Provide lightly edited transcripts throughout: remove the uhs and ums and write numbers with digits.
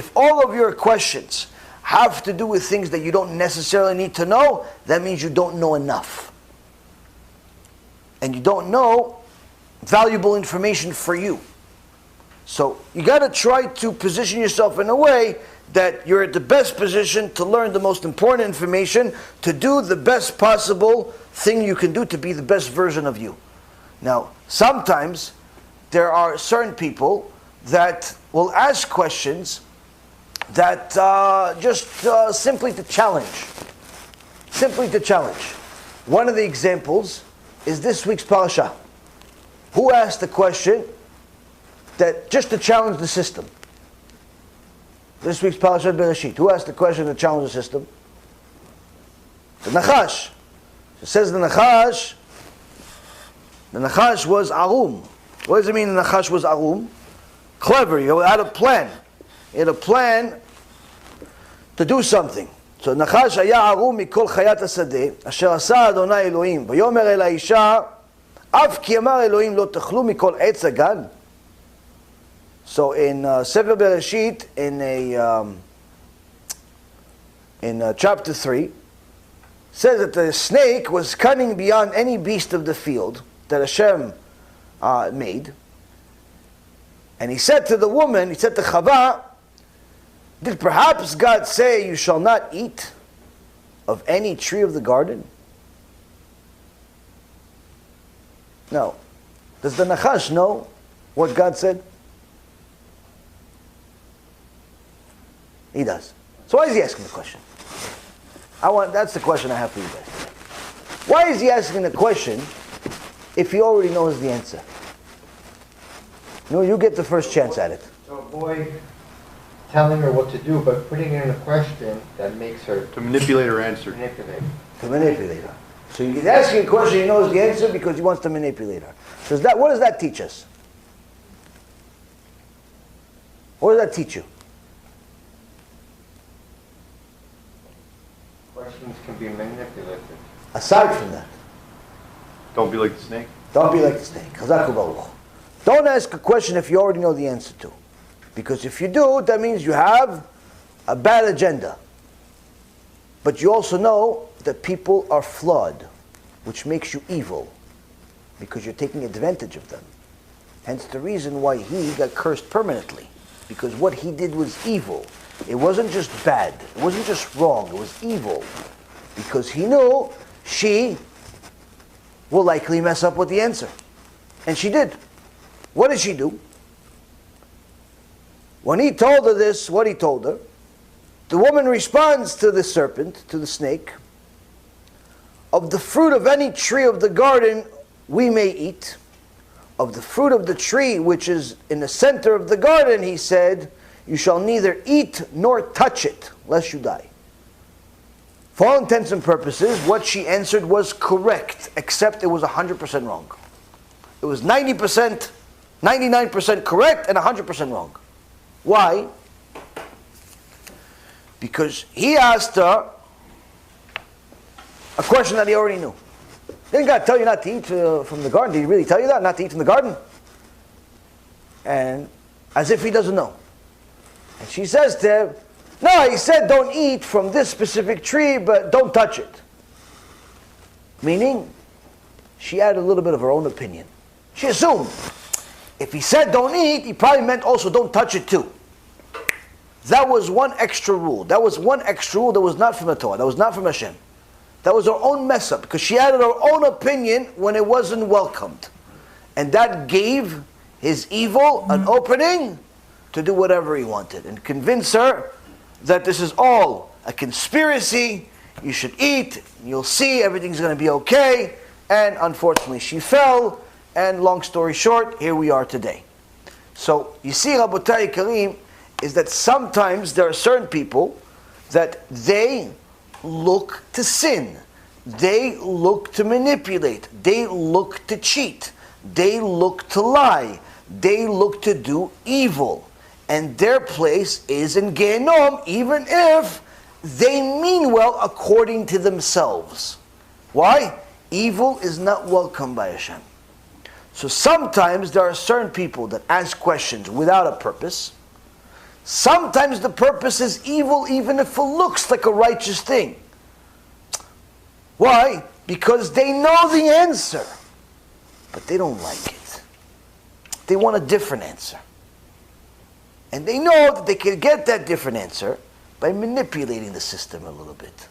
if all of your questions have to do with things that you don't necessarily need to know, that means you don't know enough. And you don't know valuable information for you. So you got to try to position yourself in a way that you're at the best position to learn the most important information, to do the best possible thing you can do to be the best version of you. Now, sometimes there are certain people that will ask questions that just simply to challenge. Simply to challenge. One of the examples is this week's parasha. Who asked the question that just to challenge the system? This week's Parashat Bereshit. Who asked the question to challenge the system? The Nachash. It says the Nachash was Arum. What does it mean the Nachash was Arum? Clever. He had a plan. He had a plan to do something. So Nachash היה ערום מכל חיית השדה, אשר עשה אדוני אלוהים. ויאמר אל האישה, אף כי אמר אלוהים לא תאכלו מכל עץ הגן. So in Sefer Bereshit, in chapter 3, says that the snake was cunning beyond any beast of the field that Hashem made. And he said to the woman, he said to Chava, did perhaps God say you shall not eat of any tree of the garden? No. Does the Nachash know what God said? He does. So why is he asking the question? That's the question I have for you guys. Why is he asking the question if he already knows the answer? No, you get the first chance at it. To avoid telling her what to do, but putting in a question that makes her... To manipulate her answer. To manipulate her. So he's asking a question, he knows the answer because he wants to manipulate her. What does that teach us? What does that teach you? Questions can be manipulated. Aside from that. Don't be like the snake. Don't be like the snake. Chazaku Baruch. Don't ask a question if you already know the answer to. Because if you do, that means you have a bad agenda. But you also know that people are flawed, which makes you evil, because you're taking advantage of them. Hence the reason why he got cursed permanently, because what he did was evil. It wasn't just bad, it wasn't just wrong, it was evil. Because he knew she will likely mess up with the answer. And she did. What did she do? When he told her this, what he told her, the woman responds to the serpent, to the snake, of the fruit of any tree of the garden we may eat. Of the fruit of the tree which is in the center of the garden, he said, you shall neither eat nor touch it, lest you die. For all intents and purposes, what she answered was correct, except it was 100% wrong. It was 90%, 99% correct and 100% wrong. Why? Because he asked her a question that he already knew. Didn't God tell you not to eat from the garden? Did he really tell you that? Not to eat from the garden? And as if he doesn't know. And she says to him, no, he said don't eat from this specific tree, but don't touch it. Meaning, she added a little bit of her own opinion. She assumed, if he said don't eat, he probably meant also don't touch it too. That was one extra rule. That was one extra rule that was not from the Torah. That was not from Hashem. That was her own mess up, because she added her own opinion when it wasn't welcomed. And that gave his evil an opening to do whatever he wanted and convince her that this is all a conspiracy, you should eat, you'll see, everything's going to be okay. And unfortunately she fell, and long story short, here we are today. So you see, Rabotai Karim, is that sometimes there are certain people that they look to sin, they look to manipulate, they look to cheat, they look to lie, they look to do evil. And their place is in Gehinnom, even if they mean well according to themselves. Why? Evil is not welcome by Hashem. So sometimes there are certain people that ask questions without a purpose. Sometimes the purpose is evil even if it looks like a righteous thing. Why? Because they know the answer, but they don't like it. They want a different answer. And they know that they can get that different answer by manipulating the system a little bit.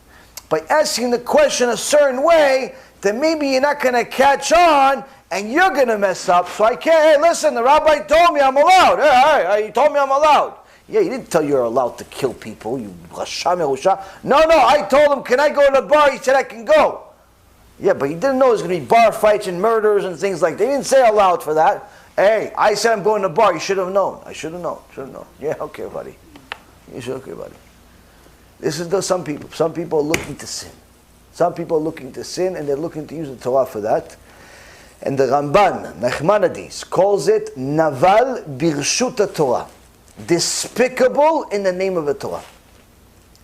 By asking the question a certain way that maybe you're not going to catch on and you're going to mess up. So I can't, hey, listen, the rabbi told me I'm allowed. Hey, he told me I'm allowed. Yeah, he didn't tell you you're allowed to kill people. You rasha merusha. No, I told him, can I go to the bar? He said I can go. Yeah, but he didn't know there was going to be bar fights and murders and things like that. He didn't say allowed for that. Hey, I said I'm going to the bar. You should have known. I should have known. Yeah, okay, buddy. You should, okay, buddy. This is some people. Some people are looking to sin. Some people are looking to sin and they're looking to use the Torah for that. And the Ramban, Nachmanides, calls it Naval Birshut Torah. Despicable in the name of the Torah.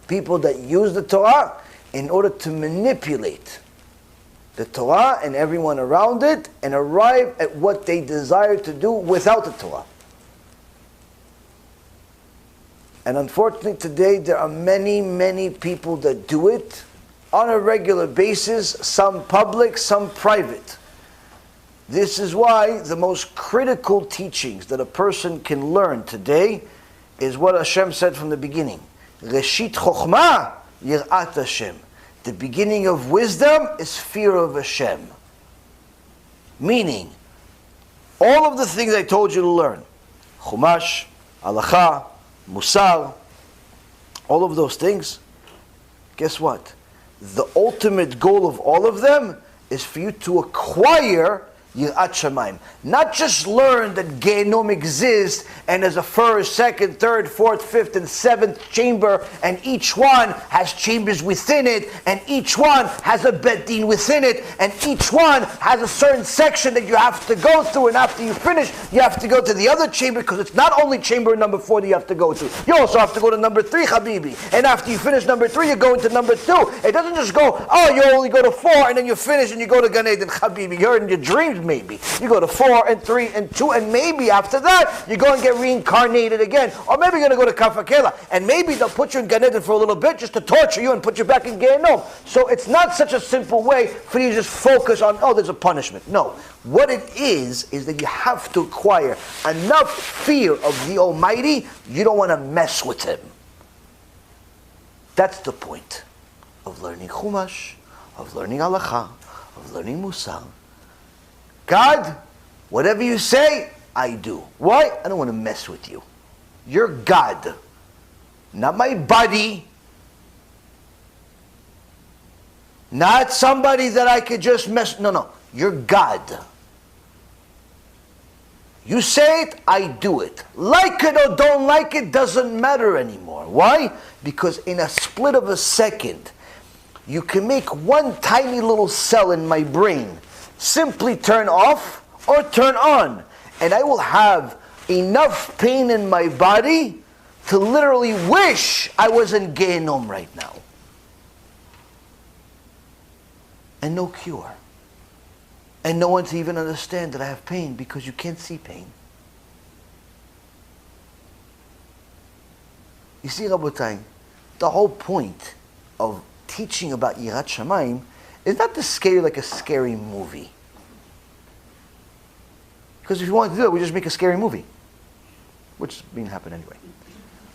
People that use the Torah in order to manipulate the Torah and everyone around it and arrive at what they desire to do without the Torah. And unfortunately today there are many people that do it on a regular basis, some public, some private. This is why the most critical teachings that a person can learn today is what Hashem said from the beginning. Reshit Chochmah Yirat Hashem. The beginning of wisdom is fear of Hashem. Meaning, all of the things I told you to learn, Chumash, Halacha, Mussar, all of those things, guess what? The ultimate goal of all of them is for you to acquire Yirat Shamayim. Not just learn that Gehinnom exists and there's a first, second, third, fourth, fifth, and seventh chamber, and each one has chambers within it, and each one has a Bet Din within it, and each one has a certain section that you have to go through, and after you finish, you have to go to the other chamber, because it's not only chamber number 4 that you have to go to. You also have to go to number 3, Habibi. And after you finish number 3, you go into number 2. It doesn't just go, oh, you only go to 4, and then you finish, and you go to Gan Eden, Habibi. You're in your dreams, maybe. You go to 4 and 3 and 2, and maybe after that, you go and get reincarnated again. Or maybe you're going to go to Kafakela, and maybe they'll put you in Gan Eden for a little bit just to torture you and put you back in Gehinnom. So it's not such a simple way for you to just focus on, oh, there's a punishment. No. What it is that you have to acquire enough fear of the Almighty, you don't want to mess with Him. That's the point of learning Chumash, of learning Halacha, of learning Mussar. God, whatever you say, I do. Why? I don't want to mess with you. You're God, not my buddy, not somebody that I could just mess. No, you're God. You say it, I do it. Like it or don't like it doesn't matter anymore. Why? Because in a split of a second, you can make one tiny little cell in my brain simply turn off or turn on, and I will have enough pain in my body to literally wish I was in Gehinnom right now. And no cure. And no one to even understand that I have pain, because you can't see pain. You see, Rabotai, the whole point of teaching about Yirat Shamayim is not to scare you like a scary movie. Because if you want to do it, we just make a scary movie. Which didn't happen anyway.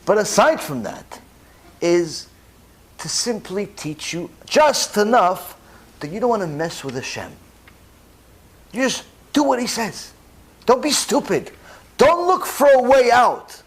But aside from that, is to simply teach you just enough that you don't want to mess with Hashem. You just do what He says. Don't be stupid. Don't look for a way out.